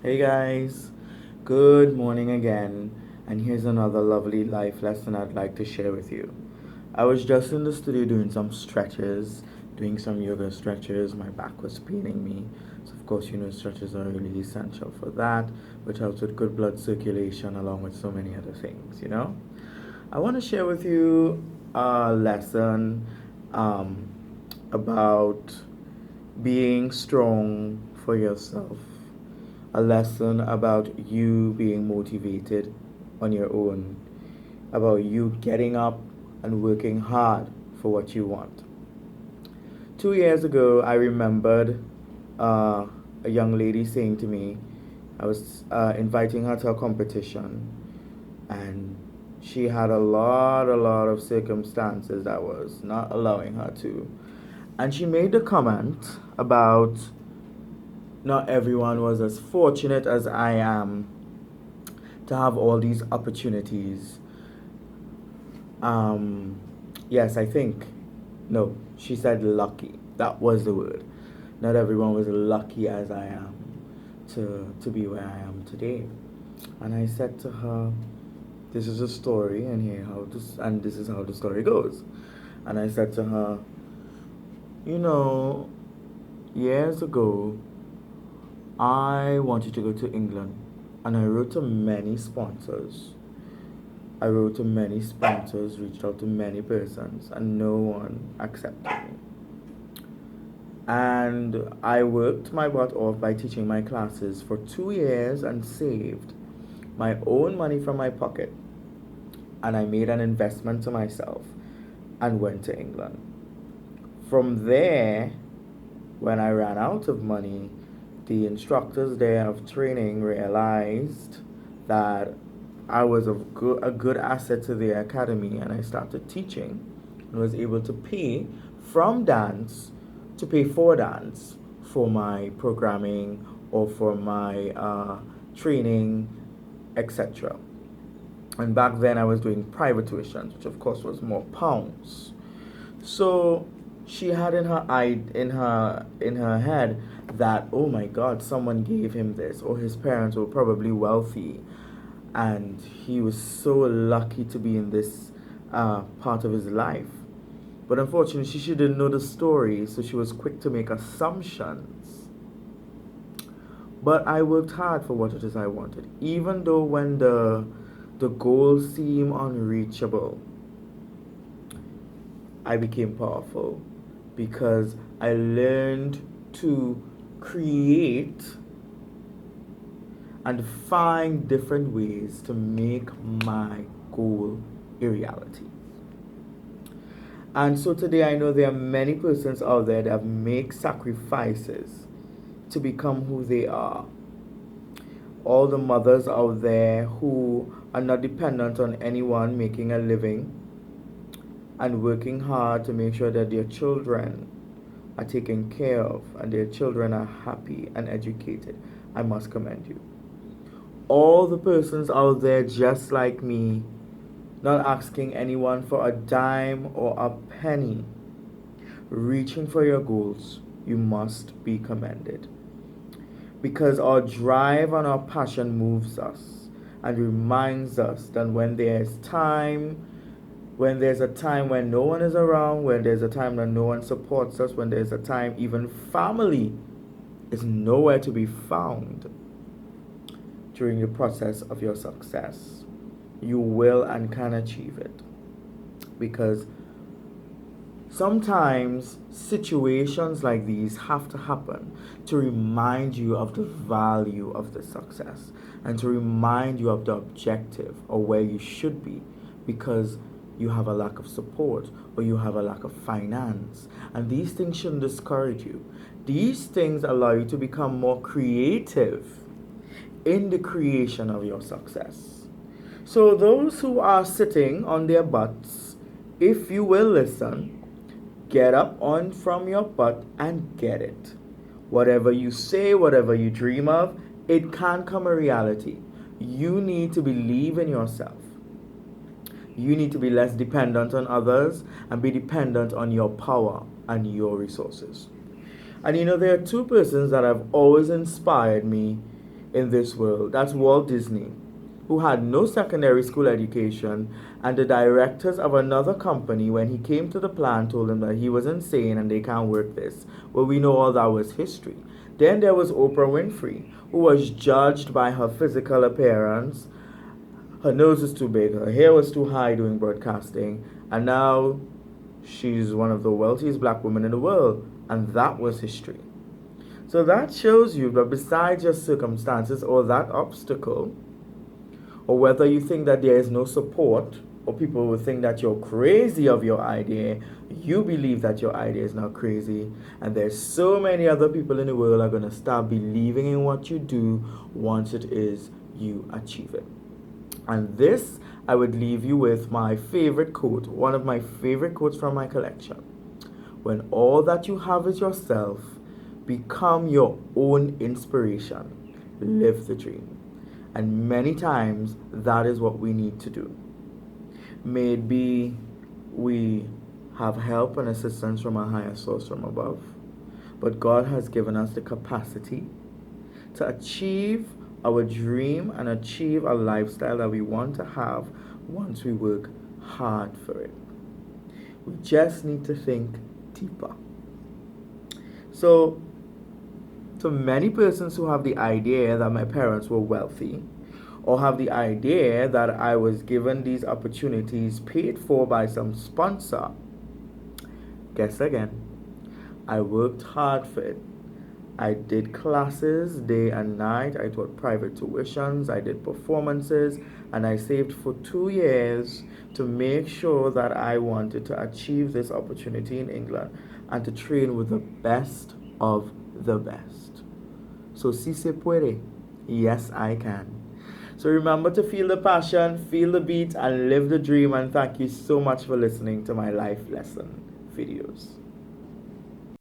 Hey guys, good morning again, and here's another lovely life lesson I'd like to share with you. I was just in the studio doing some stretches, doing some yoga stretches. My back was paining me, so of course, stretches are really essential for that, which helps with good blood circulation along with so many other things. I want to share with you a lesson um, about being strong for yourself, a lesson about you being motivated on your own, about you getting up and working hard for what you want. 2 years ago, I remembered uh, a young lady saying to me, I was inviting her to a competition, and she had a lot of circumstances that was not allowing her to. And she made the comment about not everyone was as fortunate as I am to have all these opportunities. Um, yes, I think. No, she said lucky. That was the word. Not everyone was lucky as I am to be where I am today. And I said to her, "This is a story, and this is how the story goes." And I said to her, "You know, years ago, I wanted to go to England, and I wrote to many sponsors. Reached out to many persons, and no one accepted me. And I worked my butt off by teaching my classes for 2 years and saved my own money from my pocket. And I made an investment to myself and went to England. From there, when I ran out of money, the instructors there of training realized that I was a good asset to the academy, and I started teaching and was able to pay from dance to pay for dance for my programming or for my training, etc. And back then I was doing private tuitions, which of course was more pounds. So she had in her head that, oh my God, someone gave him this, or his parents were probably wealthy, and he was so lucky to be in this part of his life. But unfortunately, she didn't know the story, so she was quick to make assumptions. But I worked hard for what it is I wanted, even though when the goals seem unreachable, I became powerful because I learned to create and find different ways to make my goal a reality. And so today I know there are many persons out there that have made sacrifices to become who they are. All the mothers out there who are not dependent on anyone making a living and working hard to make sure that their children are taken care of and their children are happy and educated, I must commend you. All the persons out there just like me, not asking anyone for a dime or a penny, reaching for your goals, you must be commended. Because our drive and our passion moves us and reminds us that when there's a time when no one is around, when there's a time when no one supports us, when there's a time even family is nowhere to be found during the process of your success, you will and can achieve it. Because sometimes situations like these have to happen to remind you of the value of the success and to remind you of the objective or where you should be, because you have a lack of support or you have a lack of finance. And these things shouldn't discourage you. These things allow you to become more creative in the creation of your success. So those who are sitting on their butts, if you will listen, get up on from your butt and get it. Whatever you say, whatever you dream of, it can come a reality. You need to believe in yourself. You need to be less dependent on others and be dependent on your power and your resources. And there are two persons that have always inspired me in this world. That's Walt Disney, who had no secondary school education, and the directors of another company, when he came to the plan, told him that he was insane and they can't work this. Well, we know all that was history. Then there was Oprah Winfrey, who was judged by her physical appearance. Her nose is too big, her hair was too high doing broadcasting, and now she's one of the wealthiest black women in the world, and that was history. So that shows you that besides your circumstances or that obstacle, or whether you think that there is no support, or people will think that you're crazy of your idea, you believe that your idea is not crazy, and there's so many other people in the world are going to start believing in what you do once it is you achieve it. And this, I would leave you with my favorite quote, one of my favorite quotes from my collection. When all that you have is yourself, become your own inspiration. Live the dream. And many times, that is what we need to do. May it be we have help and assistance from a higher source from above, but God has given us the capacity to achieve our dream and achieve a lifestyle that we want to have once we work hard for it. We just need to think deeper. So many persons who have the idea that my parents were wealthy, or have the idea that I was given these opportunities paid for by some sponsor, guess again. I worked hard for it. I did classes day and night. I taught private tuitions. I did performances. And I saved for 2 years to make sure that I wanted to achieve this opportunity in England and to train with the best of the best. So, si se puede. Yes, I can. So remember to feel the passion, feel the beat, and live the dream. And thank you so much for listening to my life lesson videos.